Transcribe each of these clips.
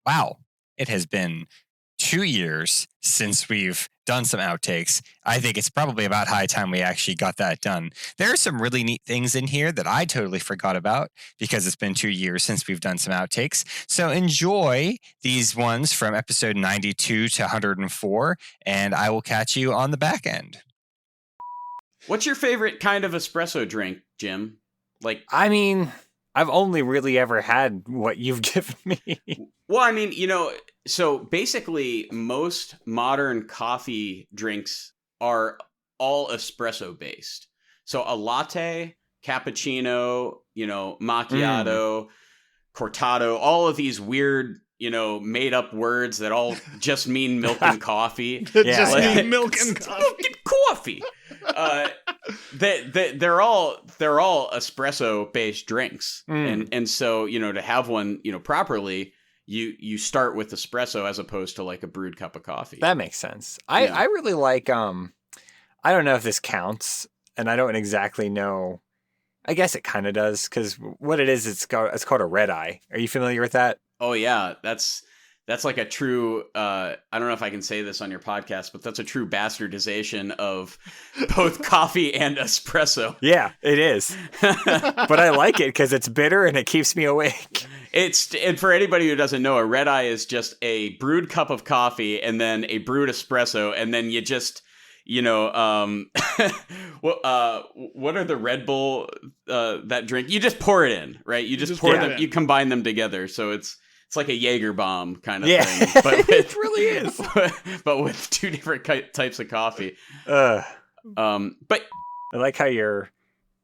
wow, it has been 2 years since we've done some outtakes. I think it's probably about high time we actually got that done. There are some really neat things in here that I totally forgot about because it's been 2 years since we've done some outtakes. So enjoy these ones from episode 92 to 104, and I will catch you on the back end. What's your favorite kind of espresso drink, Jim? Like, I mean, I've only really ever had what you've given me. well, I mean, so basically most modern coffee drinks are all espresso based. So a latte, cappuccino, macchiato, cortado, all of these weird, made up words that all just mean milk and coffee. Just mean milk and coffee. Milk and coffee. They're all espresso based drinks. And so, to have one, properly, you start with espresso as opposed to like a brewed cup of coffee. That makes sense. I really like, I don't know if this counts, and I don't exactly know. I guess it kind of does, because what it is, it's called a red eye. Are you familiar with that? Oh yeah, that's like a true, I don't know if I can say this on your podcast, but that's a true bastardization of both coffee and espresso. Yeah, it is. But I like it because it's bitter and it keeps me awake. And for anybody who doesn't know, a red eye is just a brewed cup of coffee and then a brewed espresso, and then you just, what are the Red Bull, that drink? You just pour it in, right? You just pour them, you combine them together. So it's like a Jaeger bomb kind of thing. But it really is. But with two different types of coffee. But I like how your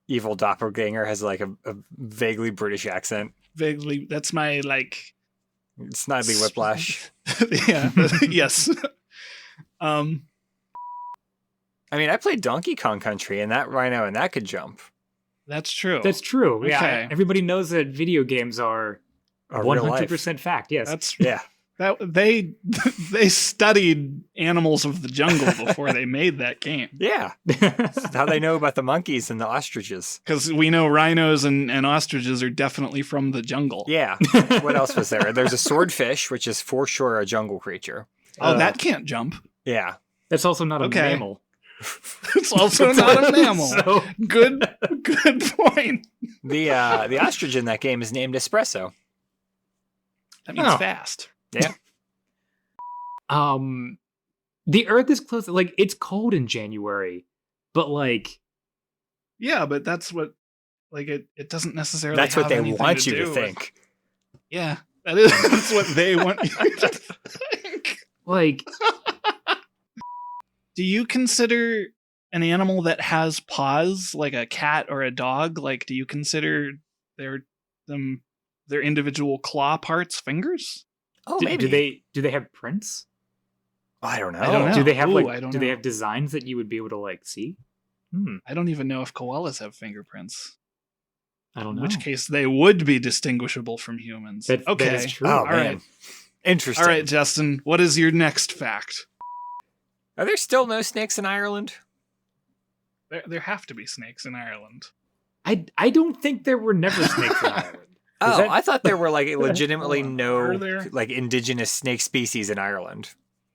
evil doppelganger has like a vaguely British accent. Vaguely, that's my like Snidely Whiplash. Yeah. Yes. I mean, I played Donkey Kong Country and that rhino and that could jump. That's true. That's true. Yeah. Okay. Everybody knows that video games are 100% fact. Yes. That's yeah. That they studied animals of the jungle before they made that game. Yeah. That's how they know about the monkeys and the ostriches. Because we know rhinos and ostriches are definitely from the jungle. Yeah. What else was there? There's a swordfish, which is for sure a jungle creature. Oh, that can't jump. Yeah. That's also not a mammal. It's also not a mammal. So... Good point. The ostrich in that game is named Espresso. That means fast. Yeah. The Earth is close. Like, it's cold in January, but like, yeah, but that's what, like, it doesn't necessarily. That's what have they anything want to you do to with- think. Yeah, that's what they want you to think. Like, do you consider an animal that has paws, like a cat or a dog? Like, do you consider their individual claw parts fingers? Oh, do maybe. they have prints? I don't know. I don't know. Do they have Ooh, I don't do they know. have designs that you would be able to like see? I don't even know if koalas have fingerprints. I don't know. In which case, they would be distinguishable from humans. That Okay. is true. Oh, All man. right. Interesting. All right, Justin, what is your next fact? Are there still no snakes in Ireland? There have to be snakes in Ireland. I don't think there were never snakes in Ireland. Oh, I thought there were like legitimately Are no there? like indigenous snake species in Ireland.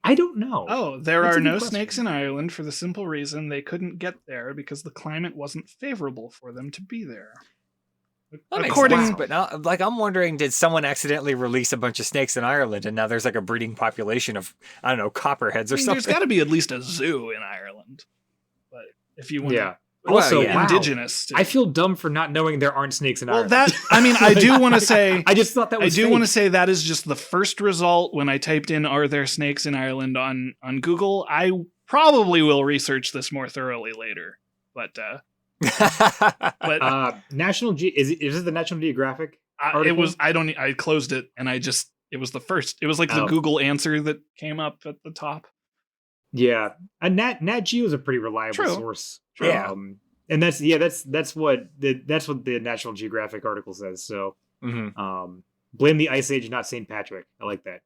I don't know. Oh, there That's are a good no question. snakes in Ireland for the simple reason they couldn't get there because the climate wasn't favorable for them to be there. That makes According, sense, but now, like, I'm wondering, did someone accidentally release a bunch of snakes in Ireland, and now there's like a breeding population of, I don't know, copperheads or there's something? got to be at least a zoo in Ireland. But if you want, Yeah. Well, Also, yeah. wow. indigenous. I feel dumb for not knowing there aren't snakes in Well, Ireland. that I mean, I do want to say. I just thought that was. I do fake. want to say that is just the first result when I typed in "Are there snakes in Ireland" on Google. I probably will research this more thoroughly later, but National Ge is it the National Geographic? it article? was. I closed it and it was the first. It was like the Google answer that came up at the top. Yeah, and Nat Geo is a pretty reliable True. source. True. Yeah. And that's what the National Geographic article says. So, blame the Ice Age, not St. Patrick. I like that.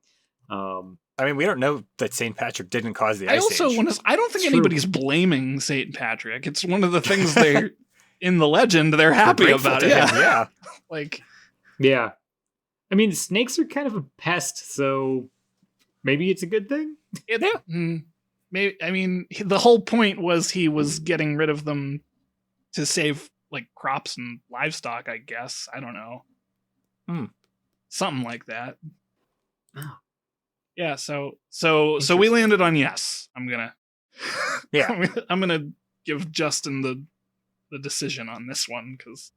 I mean, we don't know that St. Patrick didn't cause the I Ice also Age. want to. I don't think True. anybody's blaming Saint Patrick. It's one of the things they're in the legend. They're happy Grateful about to it. him, Yeah, yeah. like Yeah, I mean, snakes are kind of a pest, so maybe it's a good thing. Maybe. I mean, the whole point was he was getting rid of them to save like crops and livestock. I guess. I don't know. Something like that. Oh. Yeah. So we landed on yes. I'm gonna give Justin the decision on this one because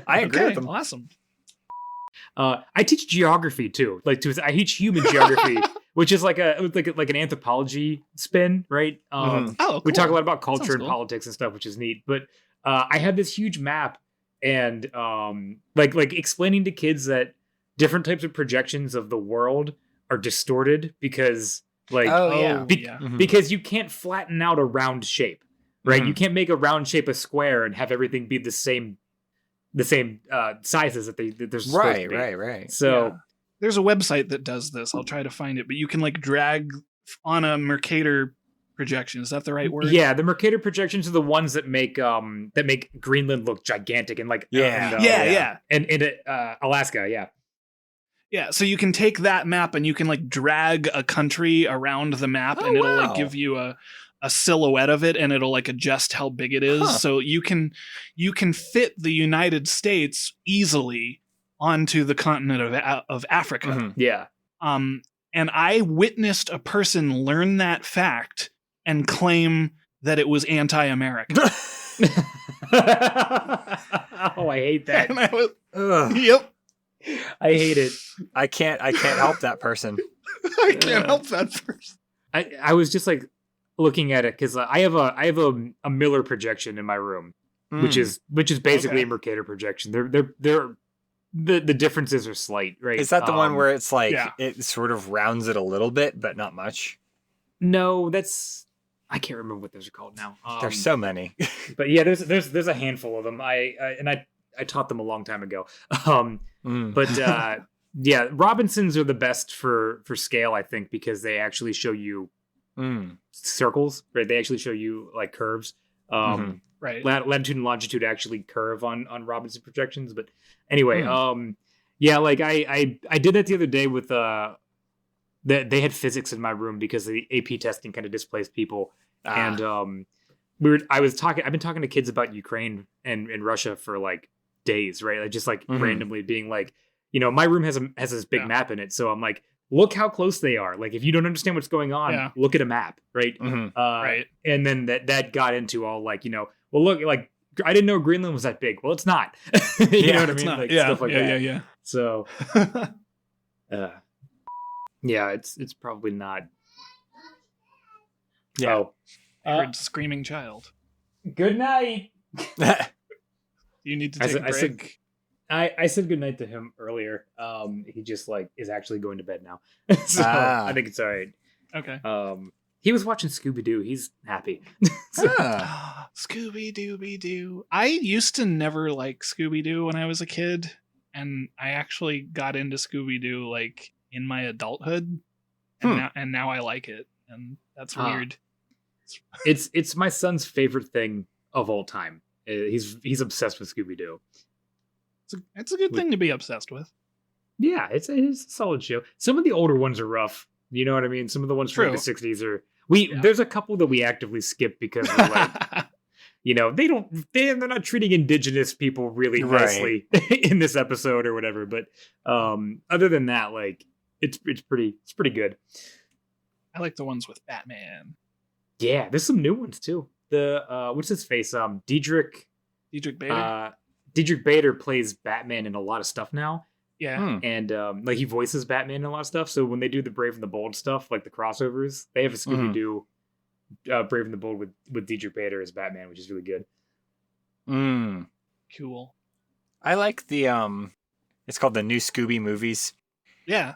I agree with him. Awesome. I teach geography too. I teach human geography, which is like an anthropology spin, right? Cool. We talk a lot about culture Sounds and cool. politics and stuff, which is neat. But I had this huge map, and like explaining to kids that different types of projections of the world are distorted because because you can't flatten out a round shape, right? You can't make a round shape a square and have everything be the same sizes that they're supposed to be. Right. So there's a website that does this. I'll try to find it, but you can like drag on a Mercator projection. Is that the right word? Yeah, the Mercator projections are the ones that make Greenland look gigantic and and Alaska. Yeah, so you can take that map and you can like drag a country around the map and it'll like give you a silhouette of it and it'll like adjust how big it is. So you can fit the United States easily onto the continent of Africa. Yeah. And I witnessed a person learn that fact and claim that it was anti-American. Oh, I hate that. And I was, yep. I hate it. I can't help that person. I can't help that person. I was just like looking at it because I have a Miller projection in my room, which is basically a Mercator projection. They're the differences are slight, right? Is that the one where it's like it sort of rounds it a little bit, but not much? No, I can't remember what those are called now. There's so many, but yeah, there's a handful of them. I taught them a long time ago. But yeah, Robinsons are the best for scale, I think, because they actually show you circles, right? They actually show you like curves. Right. Latitude and longitude actually curve on Robinson projections. But anyway, yeah, like I did that the other day with they had physics in my room because the AP testing kind of displaced people. And I've been talking to kids about Ukraine and Russia for like days, right? Like just like randomly being like, my room has this big map in it. So I'm like, look how close they are. Like if you don't understand what's going on, look at a map, right? Right. And then that got into all like, well, look, like I didn't know Greenland was that big. Well, it's not. You know what I mean? Like, stuff like that. Yeah. So, yeah, it's probably not. Yeah. Oh, I heard screaming child. Good night. You need to take a break. I said good night to him earlier. He just like is actually going to bed now. So I think it's all right. Okay. He was watching Scooby-Doo. He's happy. Scooby-Dooby-Doo. I used to never like Scooby-Doo when I was a kid, and I actually got into Scooby-Doo like in my adulthood, and now I like it, and that's weird. It's my son's favorite thing of all time. He's obsessed with Scooby-Doo. It's a good thing to be obsessed with. Yeah, it's a solid show. Some of the older ones are rough. You know what I mean? Some of the ones from the 60s are... There's a couple that we actively skip because we're like... they're not treating indigenous people really nicely in this episode or whatever. But other than that, like it's pretty good. I like the ones with Batman. Yeah, there's some new ones too. The what's his face? Diedrich Bader. Diedrich Bader plays Batman in a lot of stuff now. Yeah. And like he voices Batman in a lot of stuff. So when they do the Brave and the Bold stuff, like the crossovers, they have a Scooby-Doo Brave and the Bold with Diedrich Bader as Batman, which is really good. Cool. I like the it's called the New Scooby Movies. Yeah.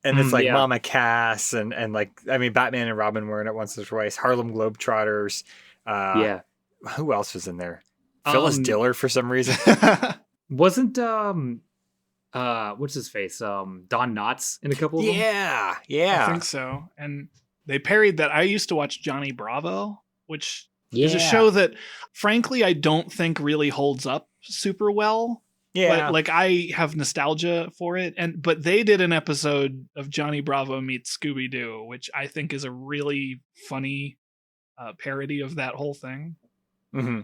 And it's like Mama Cass and like, I mean, Batman and Robin were in it once or twice. Harlem Globetrotters. Who else was in there? Phyllis Diller for some reason. Wasn't what's his face? Don Knotts in a couple of them? Yeah. I think so. And they parried that. I used to watch Johnny Bravo, which is a show that, frankly, I don't think really holds up super well. Yeah. But like I have nostalgia for it, but they did an episode of Johnny Bravo meets Scooby Doo, which I think is a really funny parody of that whole thing. Mm-hmm.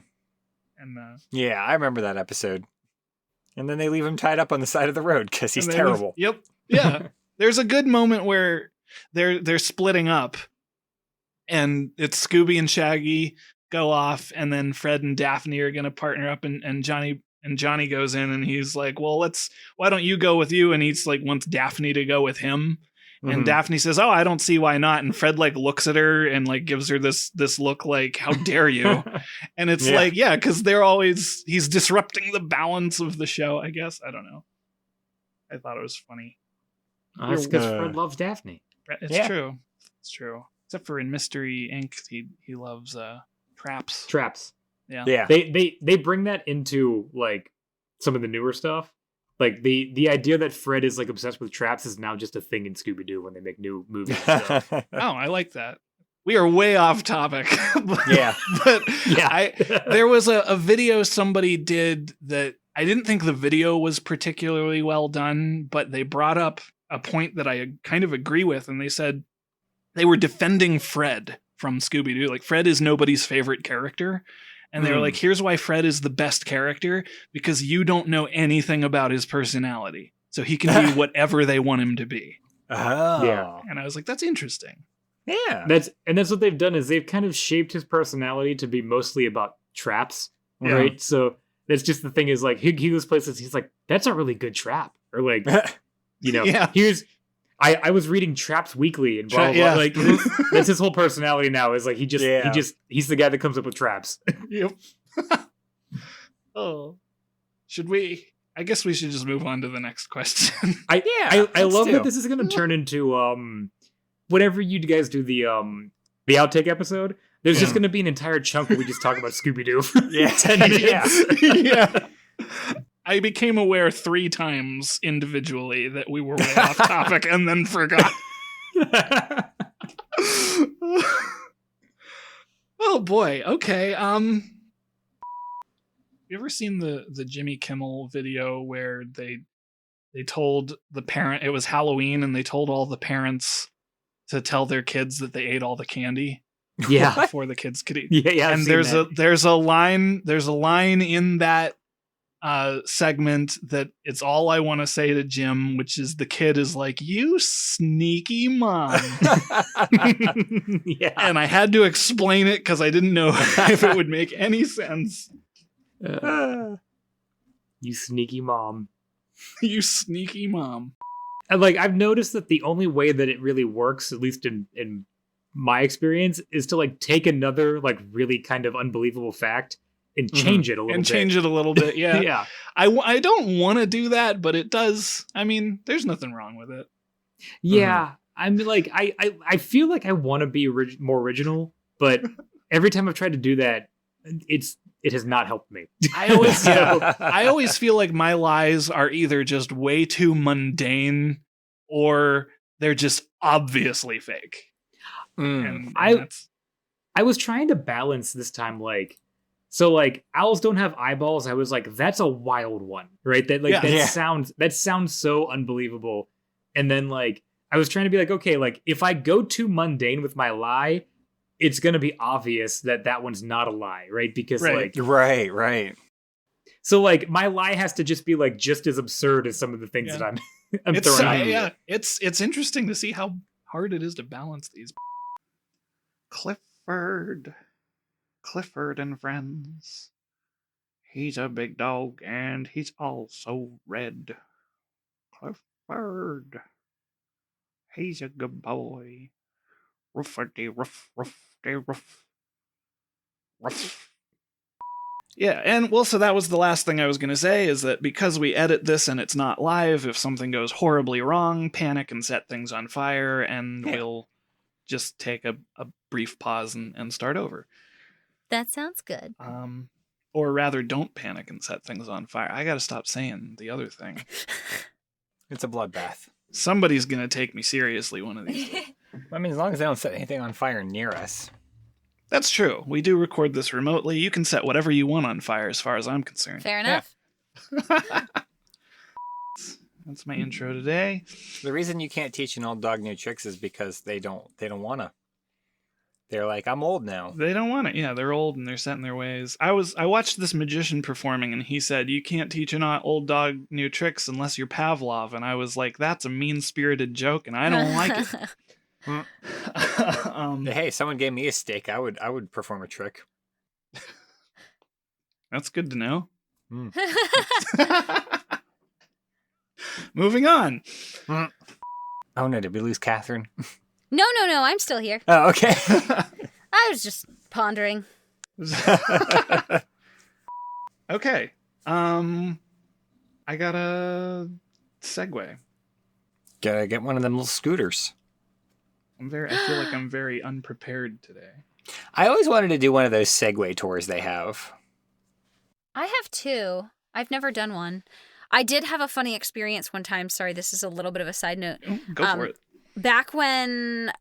And yeah, I remember that episode. And then they leave him tied up on the side of the road because he's terrible. Yep. Yeah. There's a good moment where they're splitting up, and it's Scooby and Shaggy go off, and then Fred and Daphne are going to partner up, and Johnny goes in, and he's like, well, why don't you go with you? And he's like, wants Daphne to go with him. And Daphne says, oh, I don't see why not. And Fred like looks at her and like gives her this look like, how dare you? And it's like, yeah, because he's disrupting the balance of the show, I guess. I don't know. I thought it was funny. That's because Fred loves Daphne. It's true. It's true. Except for in Mystery Inc., he loves traps. Traps. Yeah. They bring that into like some of the newer stuff. Like the idea that Fred is like obsessed with traps is now just a thing in Scooby-Doo when they make new movies and stuff. Oh, I like that. We are way off topic. But yeah. There was a video somebody did that I didn't think the video was particularly well done, but they brought up a point that I kind of agree with, and they said they were defending Fred from Scooby-Doo. Like, Fred is nobody's favorite character. And they were like, here's why Fred is the best character, because you don't know anything about his personality. So he can be whatever they want him to be. Oh. Yeah. And I was like, that's interesting. Yeah. That's what they've done is they've kind of shaped his personality to be mostly about traps, right? So that's just the thing is like, he goes places, he's like, that's a really good trap. Or like, here's... I was reading Traps Weekly and blah, blah, blah. Like that's his whole personality now is like he's the guy that comes up with traps. Yep. Oh. Should we? I guess we should just move on to the next question. I love that this is gonna turn into whenever you guys do the outtake episode, there's just gonna be an entire chunk where we just talk about Scooby-Doo for 10 minutes. Yeah. I became aware 3 times individually that we were way off topic and then forgot. Oh boy. Okay. You ever seen the Jimmy Kimmel video where they told the parent, it was Halloween, and they told all the parents to tell their kids that they ate all the candy? Yeah. Before the kids could eat. Yeah. And there's a line in that segment that it's all I want to say to Jim, which is the kid is like, you sneaky mom. Yeah. And I had to explain it because I didn't know if it would make any sense. You sneaky mom. You sneaky mom. And like I've noticed that the only way that it really works, at least in my experience, is to like take another like really kind of unbelievable fact and change it a little bit. Yeah. Yeah. I don't want to do that, but it does. I mean, there's nothing wrong with it. Yeah. I'm like, I feel like I want to be more original, but every time I've tried to do that, it has not helped me. I always feel like my lies are either just way too mundane or they're just obviously fake. And I was trying to balance this time, like, so like owls don't have eyeballs. I was like, that's a wild one, right? That sounds so unbelievable. And then like I was trying to be like, okay, like if I go too mundane with my lie, it's gonna be obvious that one's not a lie, right? Because right. So like my lie has to just be like just as absurd as some of the things that I'm throwing out. Yeah, it's interesting to see how hard it is to balance these. Clifford and friends. He's a big dog and he's also red. Clifford. He's a good boy. Ruffity ruff, ruffity ruff. Ruff. Yeah, and well, so that was the last thing I was going to say, is that because we edit this and it's not live, if something goes horribly wrong, panic and set things on fire, and we'll just take a brief pause and start over. That sounds good. Or rather, don't panic and set things on fire. I got to stop saying the other thing. It's a bloodbath. Somebody's going to take me seriously one of these days. I mean, as long as they don't set anything on fire near us. That's true. We do record this remotely. You can set whatever you want on fire as far as I'm concerned. Fair enough. That's my intro today. The reason you can't teach an old dog new tricks is because they don't want to. They're like, I'm old now. They don't want it. Yeah, they're old and they're set in their ways. I watched this magician performing, and he said, "You can't teach an old dog new tricks unless you're Pavlov." And I was like, "That's a mean-spirited joke, and I don't like it." Hey, someone gave me a steak. I would perform a trick. That's good to know. Moving on. Oh no, did we lose Catherine? No, I'm still here. Oh, okay. I was just pondering. Okay. I got a Segway. Gotta get one of them little scooters. I feel like I'm very unprepared today. I always wanted to do one of those Segway tours they have. I have two. I've never done one. I did have a funny experience one time. Sorry, this is a little bit of a side note. Go for it. Back when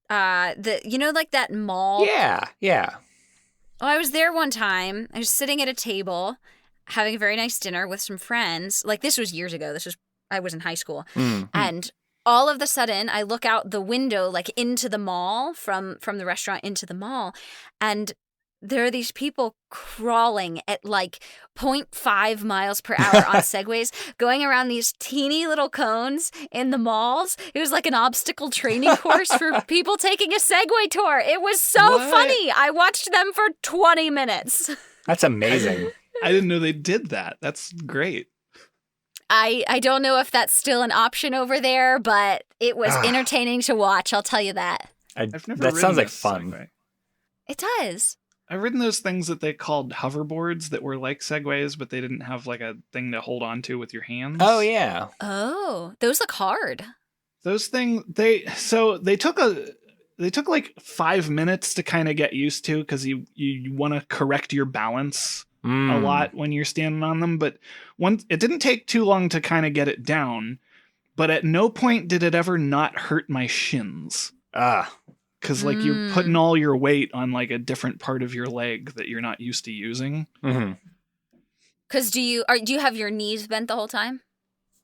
like that mall. Yeah. Oh, I was there one time. I was sitting at a table having a very nice dinner with some friends. Like, this was years ago. I was in high school. Mm-hmm. And all of a sudden I look out the window, like into the mall, from the restaurant into the mall, and there are these people crawling at like 0.5 miles per hour on Segways, going around these teeny little cones in the malls. It was like an obstacle training course for people taking a Segway tour. It was so funny. I watched them for 20 minutes. That's amazing. I didn't know they did that. That's great. I don't know if that's still an option over there, but it was entertaining to watch. I'll tell you that. I've never that sounds like fun. Segway. It does. I've ridden those things that they called hoverboards that were like Segways, but they didn't have like a thing to hold on to with your hands. Oh, yeah. Oh, those look hard. Those things, they took like 5 minutes to kind of get used to, because you want to correct your balance a lot when you're standing on them. But it didn't take too long to kind of get it down, but at no point did it ever not hurt my shins. Because like you're putting all your weight on like a different part of your leg that you're not used to using. Mm-hmm. Because do you have your knees bent the whole time?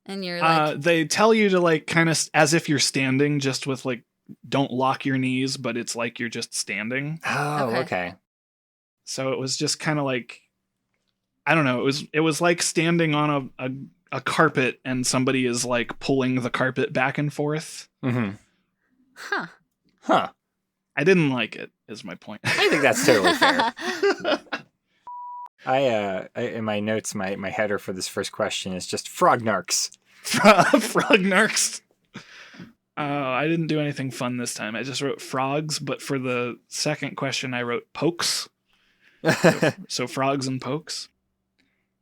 And you're like, they tell you to like kind of as if you're standing, just with like, don't lock your knees, but it's like you're just standing. Oh, okay. So it was just kind of like, I don't know. It was like standing on a carpet and somebody is like pulling the carpet back and forth. Mm-hmm. Huh. I didn't like it, is my point. I think that's totally fair. I in my notes, my header for this first question is just frognarks. Frognarks. I didn't do anything fun this time. I just wrote frogs, but for the second question, I wrote pokes. So frogs and pokes.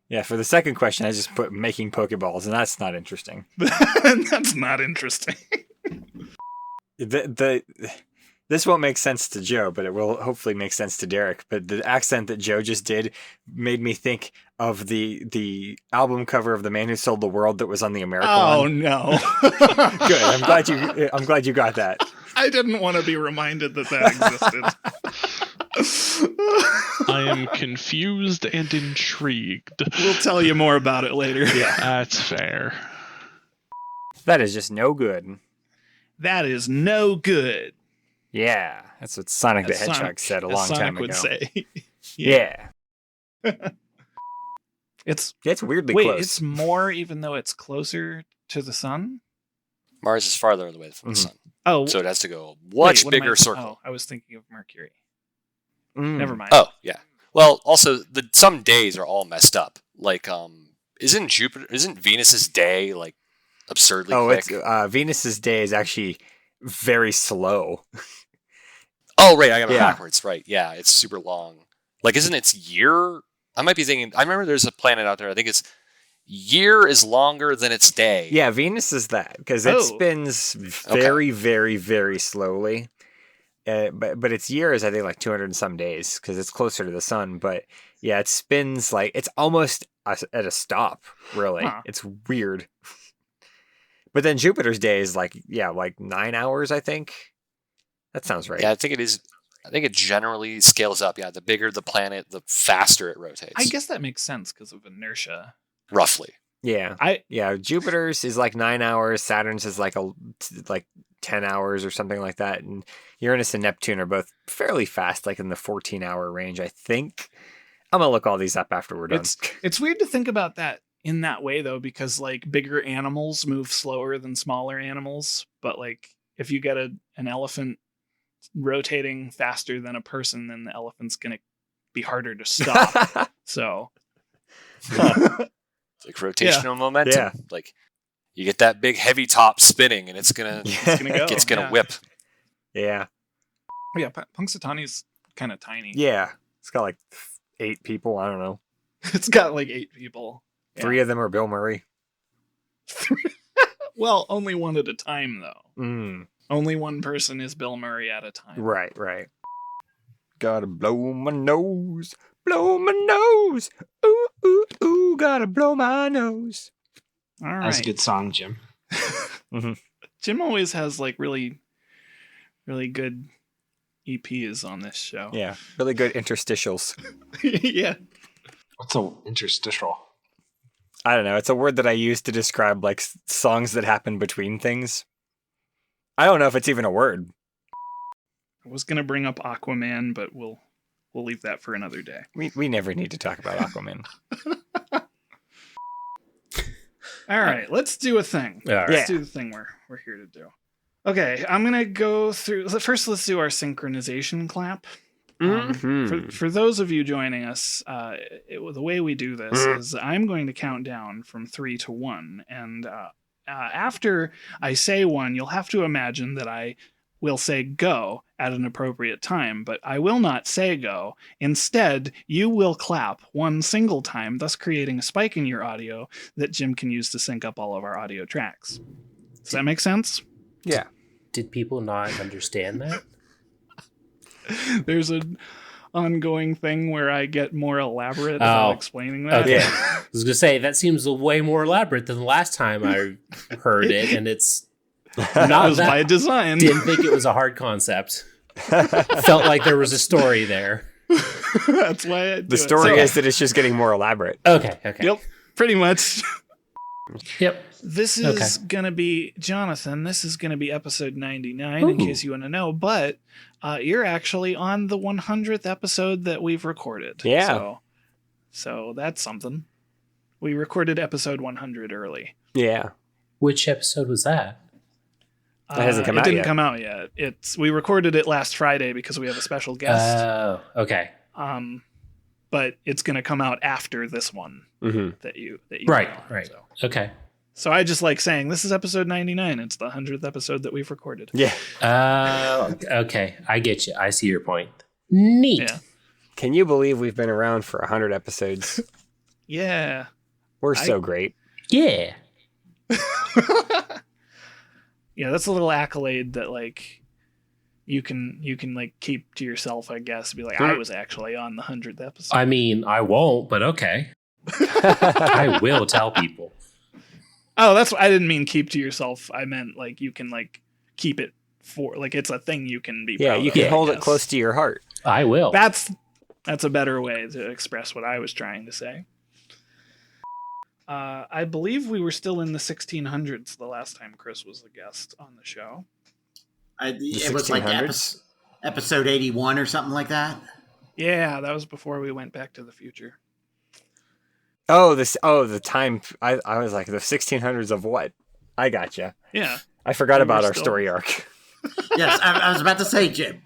Yeah, for the second question, I just put making Pokeballs, and that's not interesting. That's not interesting. This won't make sense to Joe, but it will hopefully make sense to Derek. But the accent that Joe just did made me think of the album cover of The Man Who Sold the World that was on the American one. Oh no! Good. I'm glad you got that. I didn't want to be reminded that existed. I am confused and intrigued. We'll tell you more about it later. Yeah, that's fair. That is just no good. That is no good. Yeah, that's what Sonic the Hedgehog said a long time ago. Would say. Yeah. It's weirdly wait, close. it's more even though it's closer to the sun? Mars is farther away from the sun. Oh. So it has to go much bigger circle. Oh, I was thinking of Mercury. Mm. Never mind. Oh, yeah. Well, also some days are all messed up. Like isn't Venus's day like absurdly quick? It's Venus's day is actually very slow. Oh, right. I got it backwards. Right. Yeah. It's super long. Like, isn't its year? I might be thinking. I remember there's a planet out there. I think its year is longer than its day. Yeah. Venus is that because it spins very, very, very slowly. But its year is, I think, like 200 and some days because it's closer to the sun. But yeah, it spins like it's almost at a stop, really. Huh. It's weird. But then Jupiter's day is like 9 hours, I think. That sounds right. Yeah, I think it is. I think it generally scales up. Yeah, the bigger the planet, the faster it rotates. I guess that makes sense because of inertia. roughly. Yeah. Jupiter's is like 9 hours. Saturn's is like 10 hours or something like that. And Uranus and Neptune are both fairly fast, like in the 14-hour range, I think. I'm gonna look all these up after we're done. It's weird to think about that in that way though, because like bigger animals move slower than smaller animals. But like if you get an elephant rotating faster than a person, then the elephant's gonna be harder to stop. So It's like rotational momentum. Yeah. Like you get that big heavy top spinning, and it's gonna go. it's gonna whip. Yeah. Yeah, Punxsutawney's kind of tiny. Yeah. It's got like 8 people. I don't know. It's got like 8 people. 3 of them are Bill Murray. Well, only one at a time, though. Mm. Only one person is Bill Murray at a time. Right. Gotta blow my nose. Blow my nose. Ooh, ooh, ooh. Gotta blow my nose. All right. That's a good song, Jim. Mm-hmm. Jim always has like really, really good EPs on this show. Yeah. Really good interstitials. Yeah. What's a interstitial? I don't know. It's a word that I use to describe like songs that happen between things. I don't know if it's even a word. I was gonna bring up Aquaman, but we'll leave that for another day. We never need to talk about Aquaman. All right, let's do a thing. All right. Let's do the thing we're here to do. Okay, I'm gonna go through. First, let's do our synchronization clap. For those of you joining us, the way we do this is I'm going to count down from 3 to 1, and after I say 1, you'll have to imagine that I will say go at an appropriate time, but I will not say go. Instead, you will clap one single time, thus creating a spike in your audio that Jim can use to sync up all of our audio tracks. Does that make sense? Yeah. Did people not understand that? There's an ongoing thing where I get more elaborate about explaining that. Okay. I was going to say, that seems way more elaborate than the last time I heard it, and it's not that by design. Didn't think it was a hard concept. Felt like there was a story there. That's why I do The story is that it's just getting more elaborate. Okay. Yep, pretty much. Yep. This is going to be, Jonathan, this is going to be episode 99, in case you want to know, but you're actually on the 100th episode that we've recorded. Yeah. So that's something. We recorded episode 100 early. Yeah. Which episode was that? It hasn't come out yet. It didn't come out yet. We recorded it last Friday because we have a special guest. Oh, okay. But it's going to come out after this one that you right. know, Right. So. Okay. So I just like saying this is episode 99. It's the 100th episode that we've recorded. Yeah. Okay. I get you. I see your point. Neat. Yeah. Can you believe we've been around for 100 episodes? Yeah. We're so great. Yeah. Yeah, that's a little accolade that like you can like keep to yourself, I guess. Be like, I was actually on the 100th episode. I mean, I won't, but okay. I will tell people. Oh, that's what I didn't mean keep to yourself. I meant like you can like keep it for like it's a thing you can be proud of. You can hold it close to your heart. I will. That's a better way to express what I was trying to say. I believe we were still in the 1600s the last time Chris was a guest on the show. It was like episode 81 or something like that. Yeah, that was before we went back to the future. The time. I was like, the 1600s of what? I gotcha. Yeah. I forgot about our story arc. Yes, I was about to say, Jim,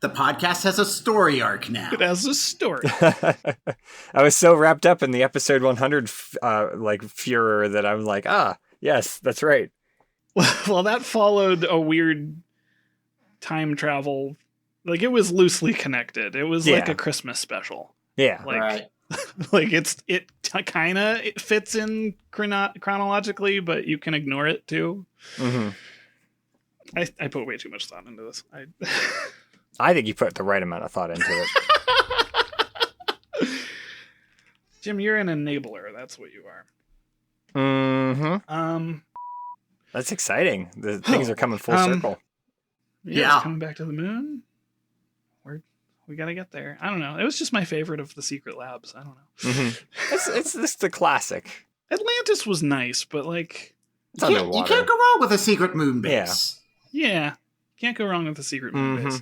the podcast has a story arc now. It has a story. I was so wrapped up in the episode 100 furor that I was like, yes, that's right. Well, that followed a weird time travel. Like it was loosely connected. It was like a Christmas special. Yeah. Like, right. Like it kind of fits in chronologically, but you can ignore it too. Mm-hmm. I put way too much thought into this. I think you put the right amount of thought into it. Jim, you're an enabler. That's what you are. Mm-hmm. That's exciting. The things are coming full circle. Yeah. Coming back to the moon. We gotta get there. I don't know. It was just my favorite of the secret labs. I don't know. Mm-hmm. It's the classic. Atlantis was nice, but like, it's underwater. You can't go wrong with a secret moon base. Yeah. Can't go wrong with the secret moon base.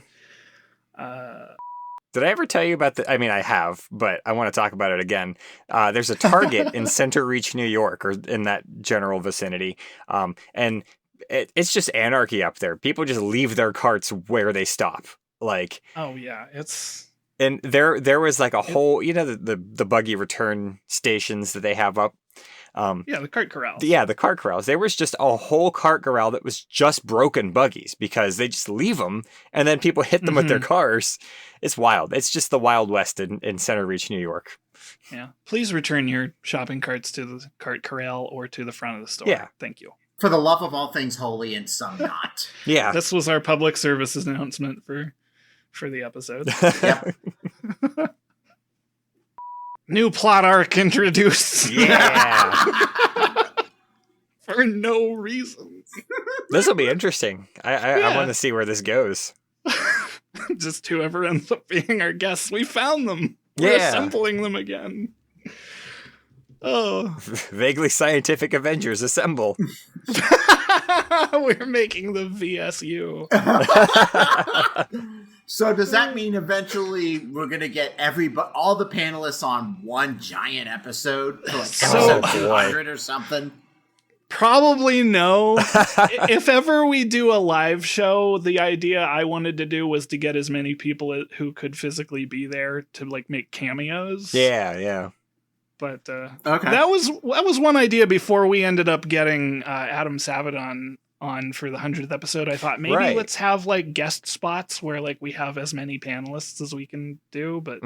Did I ever tell you about I mean, I have, but I want to talk about it again. There's a Target in Center Reach, New York, or in that general vicinity. And it's just anarchy up there. People just leave their carts where they stop. Like, oh yeah, it's. And there was like a whole, the buggy return stations that they have up. Yeah, the cart corrals. Yeah, the cart corrals. There was just a whole cart corral that was just broken buggies because they just leave them and then people hit them with their cars. It's wild. It's just the Wild West in Center Reach, New York. Yeah. Please return your shopping carts to the cart corral or to the front of the store. Yeah. Thank you. For the love of all things holy and some not. Yeah. This was our public service announcement for the episode. Yep. New plot arc introduced. Yeah. For no reason. This will be interesting. I want to see where this goes. Just whoever ends up being our guests, we found them. We're assembling them again. Oh. Vaguely scientific Avengers assemble. We're making the VSU. So does that mean eventually we're going to get all the panelists on one giant episode? Like episode 200 or something? Probably no. If ever we do a live show, the idea I wanted to do was to get as many people who could physically be there to like make cameos. Yeah. But okay. that was one idea before we ended up getting Adam Savidan on for the 100th episode. I thought maybe let's have like guest spots where like we have as many panelists as we can do, but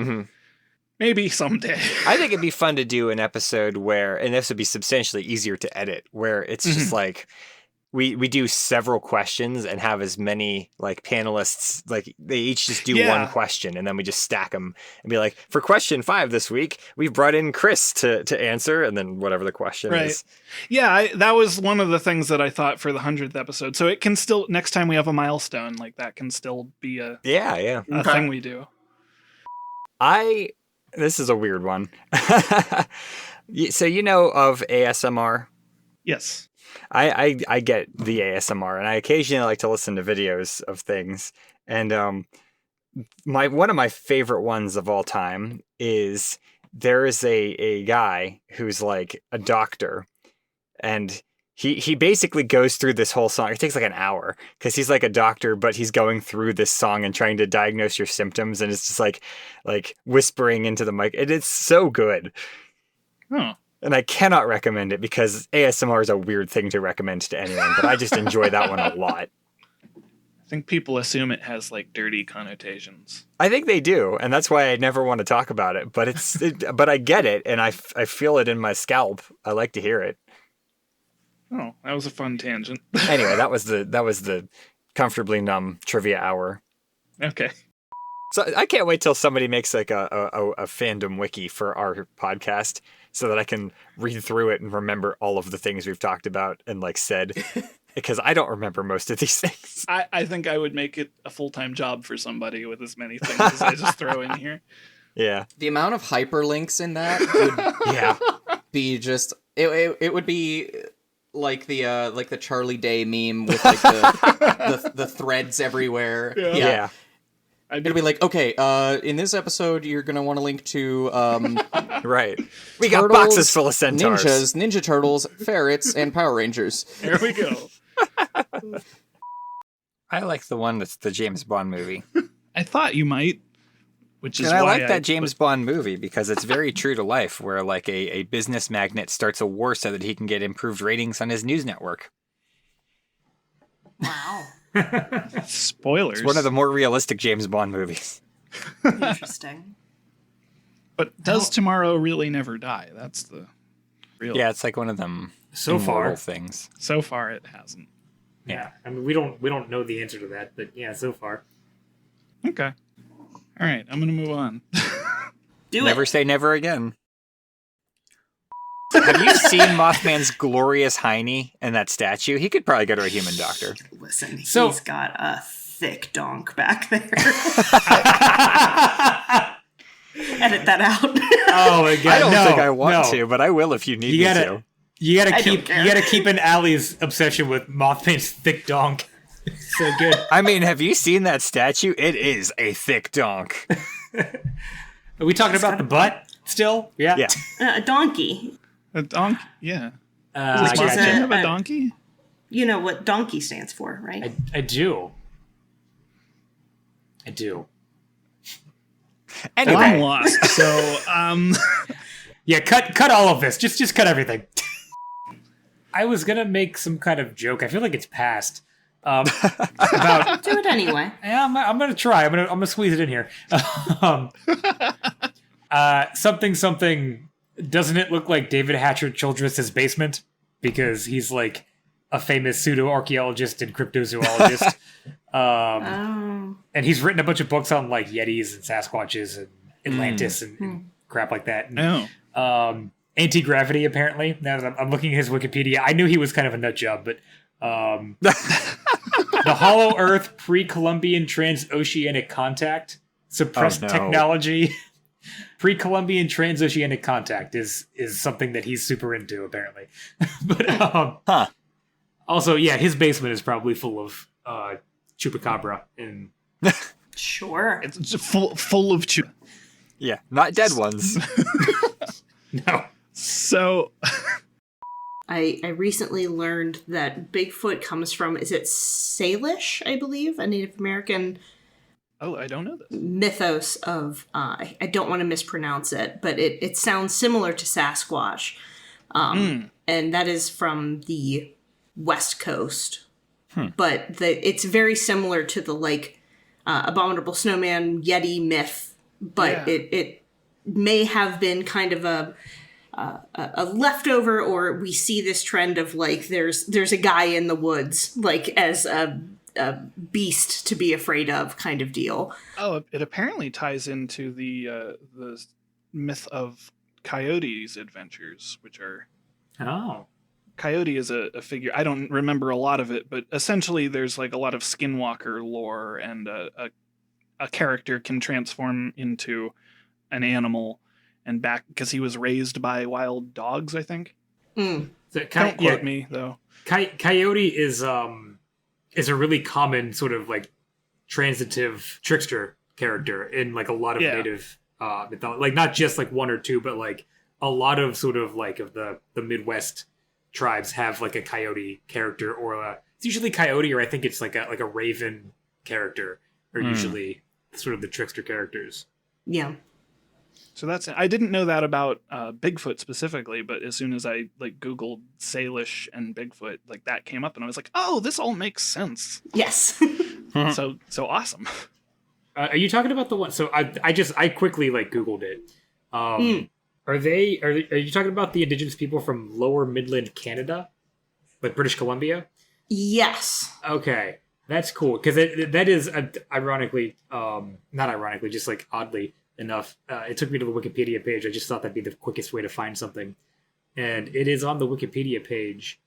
maybe someday. I think it'd be fun to do an episode where, and this would be substantially easier to edit, where it's just like we do several questions and have as many like panelists, like they each just do one question and then we just stack them and be like, for question 5 this week, we've brought in Chris to answer, and then whatever the question is. Yeah, that was one of the things that I thought for the 100th episode. So it can still, next time we have a milestone, like that can still be a thing we do. This is a weird one. So you know of ASMR? Yes. I get the ASMR, and I occasionally like to listen to videos of things. And one of my favorite ones of all time is there is a guy who's like a doctor, and he basically goes through this whole song. It takes like an hour because he's like a doctor, but he's going through this song and trying to diagnose your symptoms, and it's just like whispering into the mic. It's so good. Oh. And I cannot recommend it because ASMR is a weird thing to recommend to anyone, but I just enjoy that one a lot. I think people assume it has like dirty connotations. I think they do, and that's why I never want to talk about it. But but I get it, and I feel it in my scalp. I like to hear it. Oh, that was a fun tangent. Anyway, that was the comfortably numb trivia hour. Okay. So I can't wait till somebody makes like a fandom wiki for our podcast, so that I can read through it and remember all of the things we've talked about and like said, because I don't remember most of these things. I think I would make it a full-time job for somebody with as many things as I just throw in here. Yeah. The amount of hyperlinks in that would be just it would be like the Charlie Day meme with like the threads everywhere. Yeah. It'll be like, okay, in this episode, you're going to want to link to... right. We got boxes full of centaurs. Ninjas, Ninja Turtles, ferrets, and Power Rangers. There we go. I like the one that's the James Bond movie. I thought you might, which is and why I like that James Bond movie because it's very true to life, where like a business magnate starts a war so that he can get improved ratings on his news network. Wow. Spoilers. It's one of the more realistic James Bond movies. Interesting. But does tomorrow really never die? That's the real. Yeah, it's like one of them so far things. So far, it hasn't. Yeah, I mean we don't know the answer to that, but yeah, so far. Okay. All right, I'm gonna move on. Never say never again. Have you seen Mothman's glorious hiney and that statue? He could probably go to a human doctor. Listen, So- he's got a thick donk back there. Edit that out. Oh my god! I don't think I want to, but I will if you need me to. You gotta keep in Allie's obsession with Mothman's thick donk. So good. I mean, have you seen that statue? It is a thick donk. Are we talking about the butt still? Yeah. A donkey. A donkey? Yeah. Which is a donkey? You know what donkey stands for, right? I do. Anyway. Well, I'm lost. So, yeah, cut all of this. Just cut everything. I was gonna make some kind of joke. I feel like it's past. About do it anyway. Yeah, I'm gonna try. I'm gonna squeeze it in here. Something. Doesn't it look like David Hatcher Childress's basement? Because he's like a famous pseudo-archaeologist and cryptozoologist. And he's written a bunch of books on like Yetis and Sasquatches and Atlantis and crap like that. And, anti-gravity, apparently. Now that I'm looking at his Wikipedia, I knew he was kind of a nut job, but the Hollow Earth pre-Columbian transoceanic contact, suppressed technology. Pre-Columbian transoceanic contact is something that he's super into, apparently. But also, yeah, his basement is probably full of chupacabra and sure, it's full of Yeah, not dead ones. No. So I recently learned that Bigfoot comes from, is it Salish, I believe, a Native American I don't know this. Mythos of, I don't want to mispronounce it, but it sounds similar to Sasquatch. And that is from the West Coast. But it's very similar to the, Abominable Snowman Yeti myth, but it may have been kind of a leftover, or we see this trend of, there's a guy in the woods, as a beast to be afraid of kind of deal. Oh, it apparently ties into the myth of Coyote's adventures, which are... Coyote is a figure. I don't remember a lot of it, but essentially there's a lot of Skinwalker lore, and a character can transform into an animal and back, because he was raised by wild dogs, I think. Don't quote me, though. Coyote is a really common sort of transitive trickster character in a lot of native mythology. Not just one or two, but a lot of sort of of the Midwest tribes have a coyote character, or it's usually coyote, or I think it's like a raven character, or usually sort of the trickster characters. Yeah. So I didn't know that about Bigfoot specifically, but as soon as I Googled Salish and Bigfoot, that came up, and I was like, oh, this all makes sense. Yes. So awesome. Are you talking about the one? So I quickly Googled it. Are you talking about the indigenous people from Lower Midland Canada, British Columbia? Yes. Okay, that's cool, because that is ironically, not ironically, just oddly enough, it took me to the Wikipedia page. I just thought that'd be the quickest way to find something, and it is on the Wikipedia page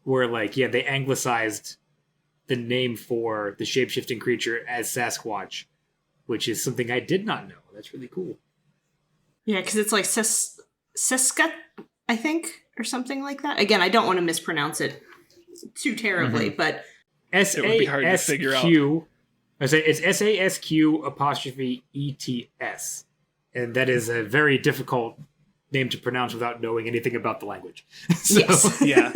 where they anglicized the name for the shapeshifting creature as Sasquatch, which is something I did not know. That's really cool. Yeah, because it's Sescut, I think, or something like that. Again, I don't want to mispronounce it too terribly, but it would be hard to figure out. I say it's SASQ''ETS, and that is a very difficult name to pronounce without knowing anything about the language. Yes. Yeah.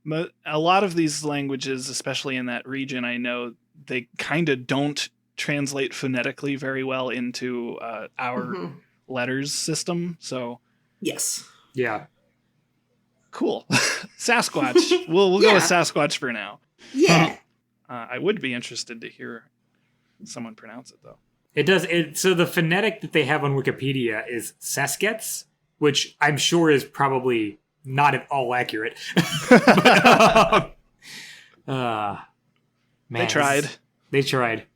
But a lot of these languages, especially in that region, I know they kind of don't translate phonetically very well into our letters system. So yes. Yeah. Cool. Sasquatch. We'll go with Sasquatch for now. Yeah. I would be interested to hear someone pronounce it, though. It does. So the phonetic that they have on Wikipedia is Saskets, which I'm sure is probably not at all accurate. But, man, they tried. They tried.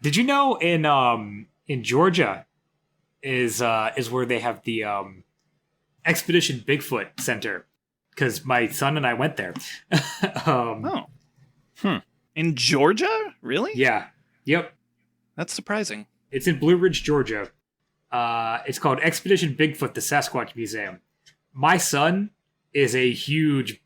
Did you know in Georgia is where they have the Expedition Bigfoot Center? Because my son and I went there. In Georgia? Really? Yeah. Yep. That's surprising. It's in Blue Ridge, Georgia. It's called Expedition Bigfoot, the Sasquatch Museum. My son is a huge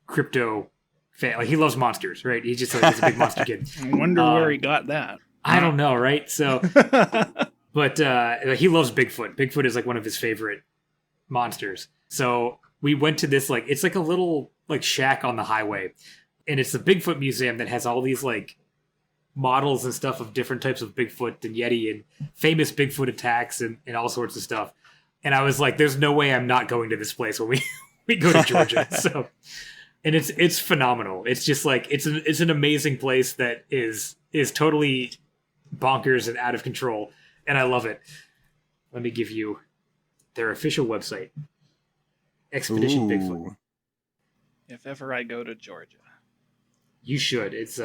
crypto fan. Like, he loves monsters, right? He's just like, he's a big monster kid. I wonder where he got that. I don't know, right? So, but he loves Bigfoot. Bigfoot is like one of his favorite monsters. So we went to this, like, it's like a little like shack on the highway, and it's the Bigfoot museum that has all these like models and stuff of different types of Bigfoot and Yeti and famous Bigfoot attacks and all sorts of stuff. And I was like, there's no way I'm not going to this place when we go to Georgia. So, and it's phenomenal. It's just like, it's an amazing place that is totally bonkers and out of control. And I love it. Let me give you their official website. Expedition Bigfoot. If ever I go to Georgia. You should. It's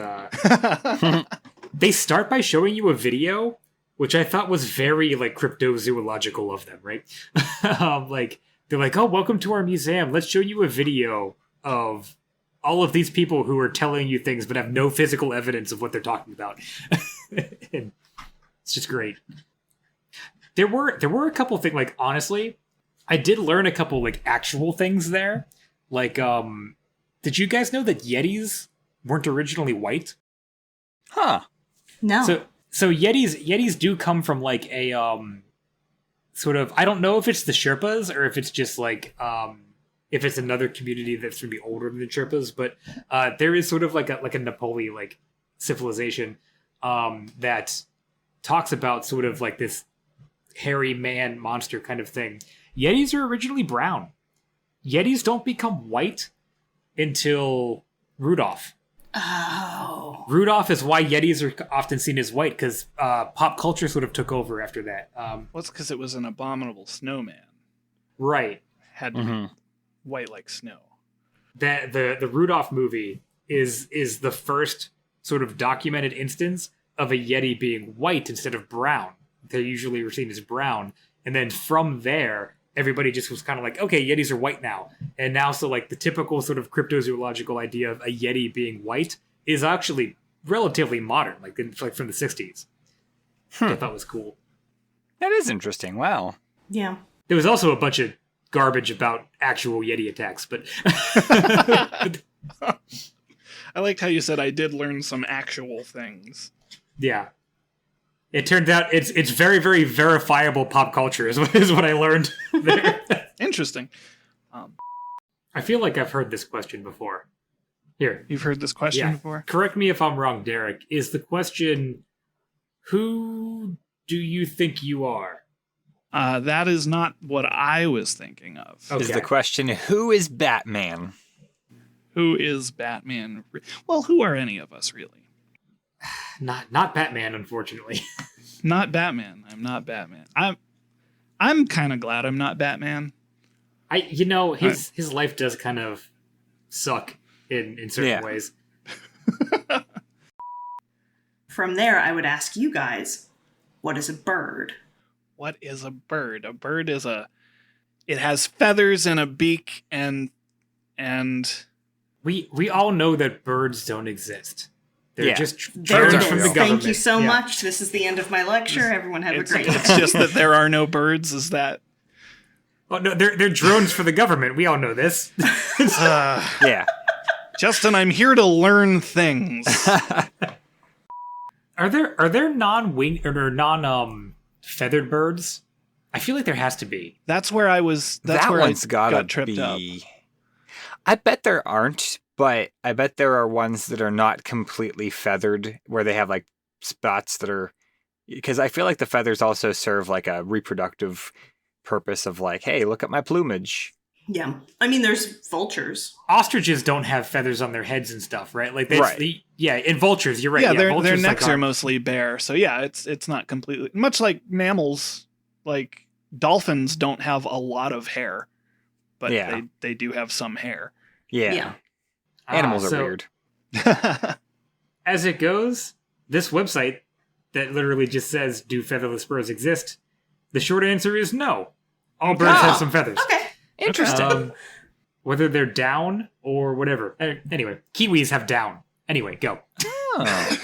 they start by showing you a video, which I thought was very like cryptozoological of them, right? Like, they're like, "Oh, welcome to our museum. Let's show you a video of all of these people who are telling you things but have no physical evidence of what they're talking about." And it's just great. There were a couple things, like, honestly, I did learn a couple like actual things there. Like, did you guys know that Yetis weren't originally white? Huh. No. So Yetis do come from like a sort of, I don't know if it's the Sherpas or if it's just like if it's another community that's maybe older than the Sherpas, but there is sort of like a Nepali like civilization that talks about sort of like this hairy man monster kind of thing. Yetis are originally brown. Yetis don't become white until Rudolph. Oh. Rudolph is why Yetis are often seen as white, because pop culture sort of took over after that. Well, it's because it was an abominable snowman. Right. Had to be white like snow. The Rudolph movie is the first sort of documented instance of a Yeti being white instead of brown. They usually were seen as brown. And then from there, everybody just was kind of like, okay, Yetis are white now. And now, so like the typical sort of cryptozoological idea of a Yeti being white is actually relatively modern, like from the 60s. I thought was cool. That is interesting. Wow. Yeah. There was also a bunch of garbage about actual Yeti attacks, but I liked how you said I did learn some actual things. Yeah. It turns out it's very, very verifiable pop culture is what I learned there. Interesting. I feel like I've heard this question before. Here. You've heard this question before? Correct me if I'm wrong, Derek. Is the question, who do you think you are? That is not what I was thinking of. Okay. Is the question, who is Batman? Who is Batman? Well, who are any of us, really? Not Batman, unfortunately. Not Batman. I'm not Batman. I'm kind of glad I'm not Batman. His life does kind of suck in certain ways. From there, I would ask you guys, what is a bird? What is a bird? A bird is it has feathers and a beak and we all know that birds don't exist. They're just there drones from the government. Thank you so much. This is the end of my lecture. Everyone have a great day. It's just that there are no birds. Is that? Oh no, they're drones for the government. We all know this. Yeah. Justin, I'm here to learn things. Are there non-winged or non-feathered birds? I feel like there has to be. That's where I was. That's that where one's I gotta got tripped be. up. I bet there aren't, but I bet there are ones that are not completely feathered, where they have like spots that are. Because I feel like the feathers also serve like a reproductive purpose of like, hey, look at my plumage. Yeah, I mean, there's vultures. Ostriches don't have feathers on their heads and stuff, right? Like, right. And vultures, you're right. Yeah, vultures their necks are mostly bare, so yeah, it's not completely much like mammals. Like dolphins don't have a lot of hair, but they do have some hair. Yeah. Animals are weird. As it goes, this website that literally just says, "Do featherless birds exist?" The short answer is no. All birds have some feathers. Okay. Interesting. Whether they're down or whatever. Anyway, kiwis have down. Anyway, go. Oh.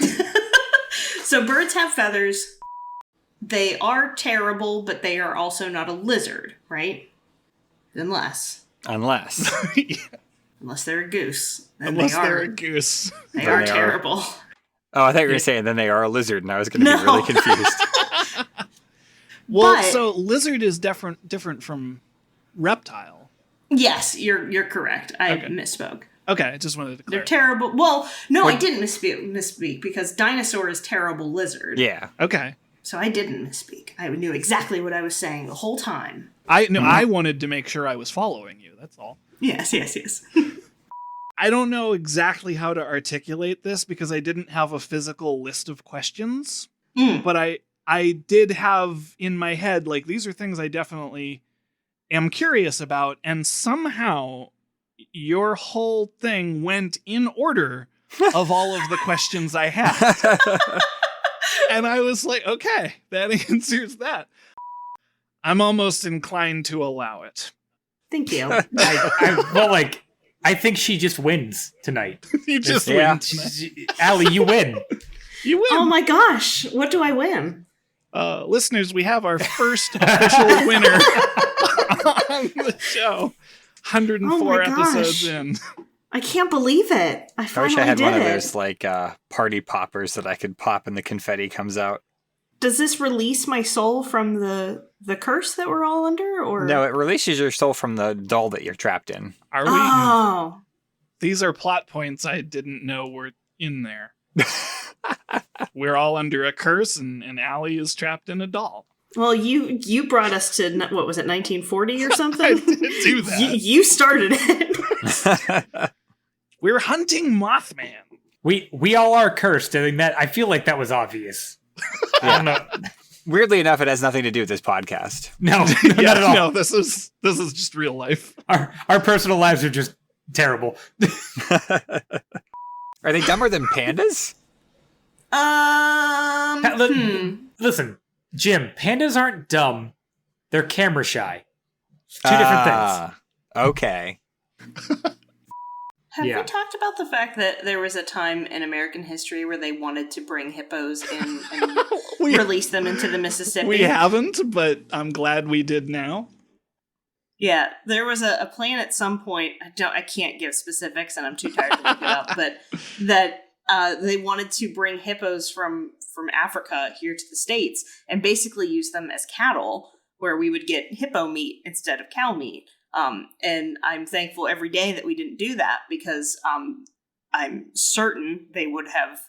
So birds have feathers. They are terrible, but they are also not a lizard, right? Unless they're a goose. They're a goose. They are terrible. Oh, I thought you were going to say, and then they are a lizard, and I was going to be really confused. Well, so lizard is different from reptile. Yes, you're correct. I misspoke. Okay, I just wanted to clarify. They're terrible. Well, no, I didn't misspeak because dinosaur is terrible lizard. Yeah. Okay. So I didn't misspeak. I knew exactly what I was saying the whole time. I wanted to make sure I was following you. That's all. Yes. I don't know exactly how to articulate this because I didn't have a physical list of questions. But I did have in my head, like, these are things I definitely am curious about, and somehow your whole thing went in order of all of the questions I had. And I was like, okay, that answers that. I'm almost inclined to allow it. Thank you. I think she just wins tonight. You just win. Allie, you win. You win. Oh my gosh. What do I win? Listeners, we have our first official winner on the show. 104 episodes in. I can't believe it. I finally wish I had did one of it. those party poppers that I could pop and the confetti comes out. Does this release my soul from the curse that we're all under? Or No, it releases your soul from the doll that you're trapped in. Are we? Oh. These are plot points I didn't know were in there. We're all under a curse, and Allie is trapped in a doll. Well, you brought us to, what was it, 1940 or something? I did do that. You started it. We're hunting Mothman. We all are cursed. I feel like that was obvious. I don't know. Weirdly enough, it has nothing to do with this podcast. No, not at all. No, this is just real life. Our personal lives are just terrible. Are they dumber than pandas? Listen, Jim, pandas aren't dumb. They're camera shy. Two different things. Okay. Have we talked about the fact that there was a time in American history where they wanted to bring hippos in and release them into the Mississippi? We haven't, but I'm glad we did now. Yeah, there was a plan at some point. I can't give specifics, and I'm too tired to look it up. But that they wanted to bring hippos from Africa here to the States and basically use them as cattle, where we would get hippo meat instead of cow meat. And I'm thankful every day that we didn't do that because I'm certain they would have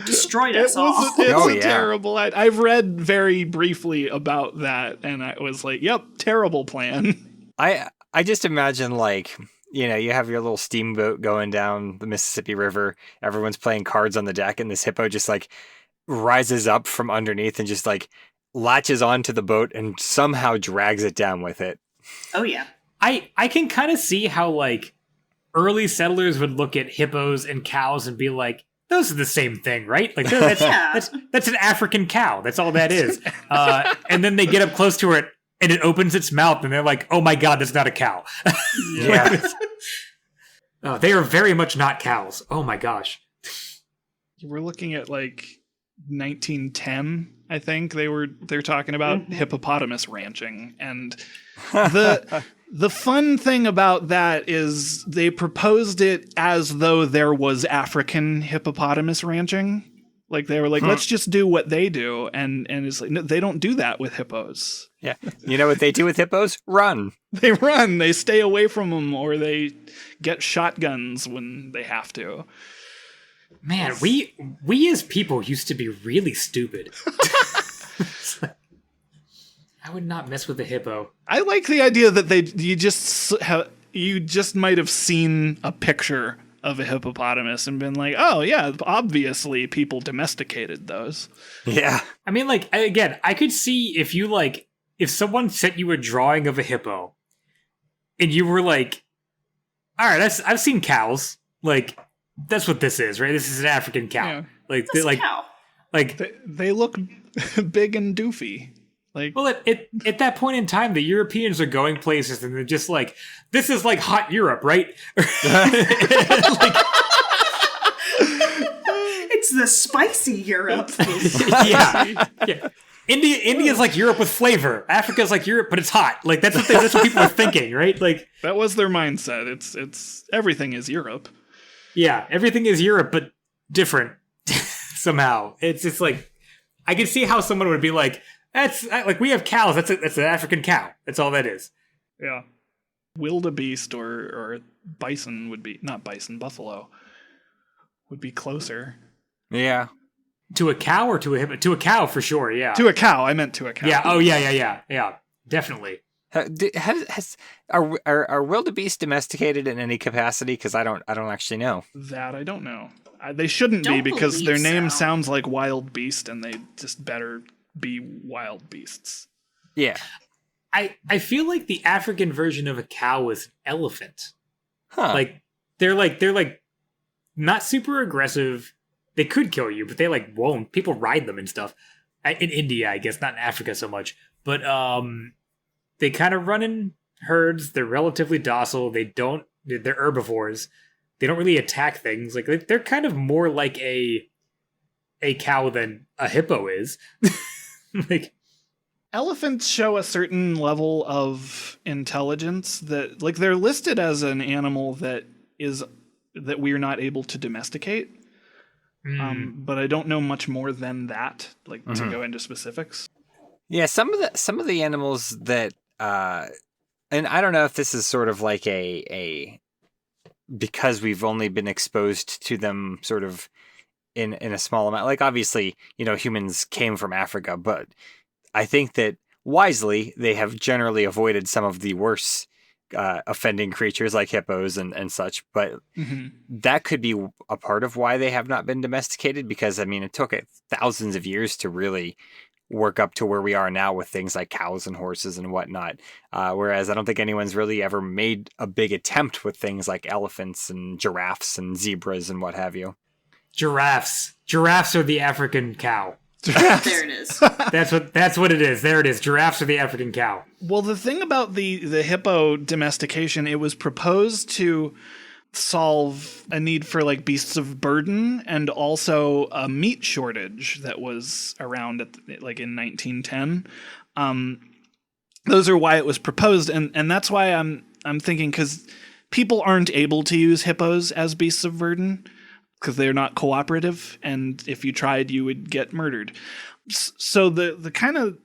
destroyed us all. It's terrible. I've read very briefly about that, and I was like, "Yep, terrible plan." I just imagine, like, you know, you have your little steamboat going down the Mississippi River. Everyone's playing cards on the deck, and this hippo just like rises up from underneath and just like latches onto the boat and somehow drags it down with it. Oh yeah. I can kind of see how, like, early settlers would look at hippos and cows and be like, those are the same thing, right? Like, that's an African cow. That's all that is. And then they get up close to it and it opens its mouth and they're like, oh my God, that's not a cow. Yeah. They are very much not cows. Oh my gosh. We're looking at like 1910, I think. They're talking about hippopotamus ranching, and the fun thing about that is they proposed it as though there was African hippopotamus ranching. Like they were like, let's just do what they do, and it's like, no, they don't do that with hippos. Yeah, you know what they do with hippos? Run. They run. They stay away from them, or they get shotguns when they have to. Man, we as people used to be really stupid. I would not mess with a hippo. I like the idea that you just might have seen a picture of a hippopotamus and been like, oh yeah, obviously people domesticated those. Yeah. I mean, like, again, I could see if someone sent you a drawing of a hippo and you were like, all right, I've seen cows. Like, that's what this is, right? This is an African cow. Yeah. Like, cow. Like they look big and doofy. Like, well, at that point in time, the Europeans are going places, and they're just like, "This is like hot Europe, right?" It's the spicy Europe. Yeah. India's like Europe with flavor. Africa's like Europe, but it's hot. Like that's what people are thinking, right? Like that was their mindset. It's everything is Europe. Yeah, everything is Europe, but different somehow. It's like I can see how someone would be like, "That's like we have cows. That's an African cow. That's all that is." Yeah, wildebeest or bison would be not bison. Buffalo would be closer. Yeah. To a cow or to a hippo? To a cow for sure, yeah. To a cow. I meant to a cow. Yeah. Oh, yeah. Definitely. Are wildebeest domesticated in any capacity? Because I don't actually know. That I don't know. They shouldn't be because their name sounds like wild beast, and they just better be wild beasts. Yeah. I feel like the African version of a cow is an elephant. Huh. Like they're like not super aggressive. They could kill you, but they like won't. People ride them and stuff. In India, I guess, not in Africa so much. But they kind of run in herds. They're relatively docile. They're herbivores. They don't really attack things. Like they're kind of more like a cow than a hippo is. Like elephants show a certain level of intelligence that like they're listed as an animal that we're not able to domesticate. But I don't know much more than that, like to go into specifics. Yeah, some of the animals that, and I don't know if this is sort of like a because we've only been exposed to them sort of in a small amount. Like obviously, humans came from Africa, but I think that wisely they have generally avoided some of the worse offending creatures like hippos and such, but that could be a part of why they have not been domesticated, because I mean it took thousands of years to really work up to where we are now with things like cows and horses and whatnot, whereas I don't think anyone's really ever made a big attempt with things like elephants and giraffes and zebras and what have you. Giraffes are the African cow. There it is. That's what it is. There it is. Giraffes are the African cow. Well, the thing about the hippo domestication, it was proposed to solve a need for like beasts of burden and also a meat shortage that was around like in 1910. Those are why it was proposed, and that's why I'm thinking, because people aren't able to use hippos as beasts of burden, because they're not cooperative, and if you tried, you would get murdered. So the kind of,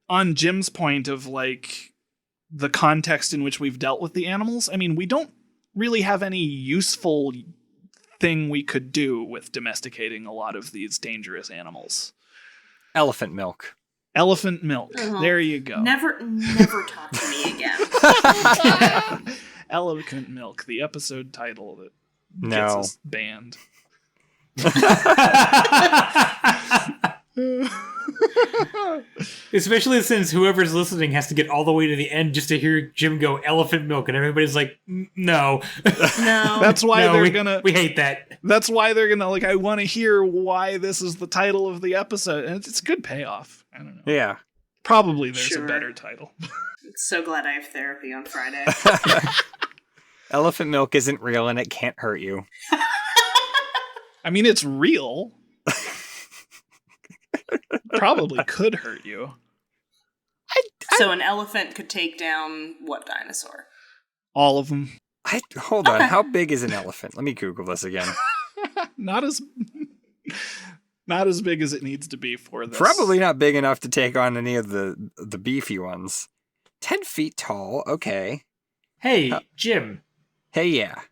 on Jim's point of like the context in which we've dealt with the animals, I mean, we don't really have any useful thing we could do with domesticating a lot of these dangerous animals. Elephant milk. There you go. Never talk to me again. Elephant milk, the episode title that gets us banned. Especially since whoever's listening has to get all the way to the end just to hear Jim go elephant milk, and everybody's like, no. That's why we hate that. That's why they're gonna like, I want to hear why this is the title of the episode, and it's a good payoff. I don't know. Yeah. Probably there's a better title. So glad I have therapy on Friday. Elephant milk isn't real and it can't hurt you. I mean, it's real. Probably could hurt you. So an elephant could take down what dinosaur? All of them. Hold on. How big is an elephant? Let me Google this again. Not as big as it needs to be for this. Probably not big enough to take on any of the beefy ones. 10 feet tall. Okay. Hey, Jim. Hey, yeah.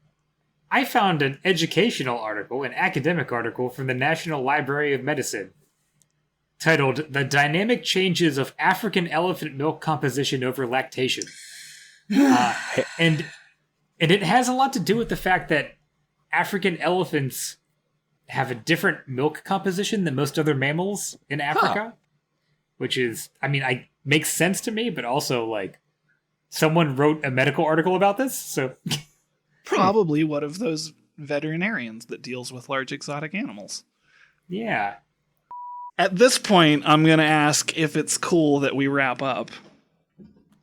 I found an educational article, an academic article from the National Library of Medicine titled The Dynamic Changes of African Elephant Milk Composition Over Lactation. And it has a lot to do with the fact that African elephants have a different milk composition than most other mammals in Africa, which is, I mean, makes sense to me, but also like someone wrote a medical article about this, so... Probably one of those veterinarians that deals with large exotic animals. Yeah. At this point, I'm going to ask if it's cool that we wrap up.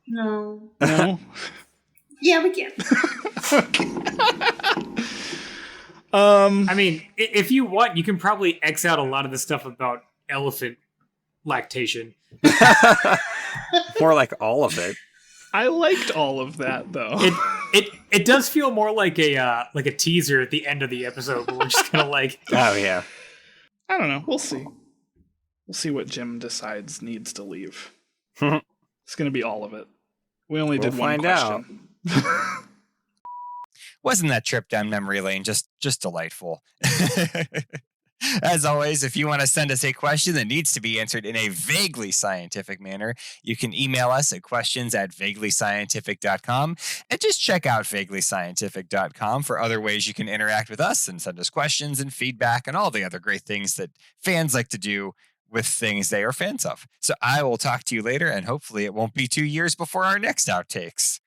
No. No? Yeah, we can. I mean, if you want, you can probably X out a lot of the stuff about elephant lactation. More like all of it. I liked all of that though. It does feel more like a teaser at the end of the episode where we're just kind of like, oh yeah. I don't know. We'll see. We'll see what Jim decides needs to leave. It's going to be all of it. We only did one question. Wasn't that trip down memory lane just delightful? As always, if you want to send us a question that needs to be answered in a vaguely scientific manner, you can email us at questions@vaguelyscientific.com, and just check out vaguelyscientific.com for other ways you can interact with us and send us questions and feedback and all the other great things that fans like to do with things they are fans of. So I will talk to you later, and hopefully it won't be 2 years before our next Outtakes.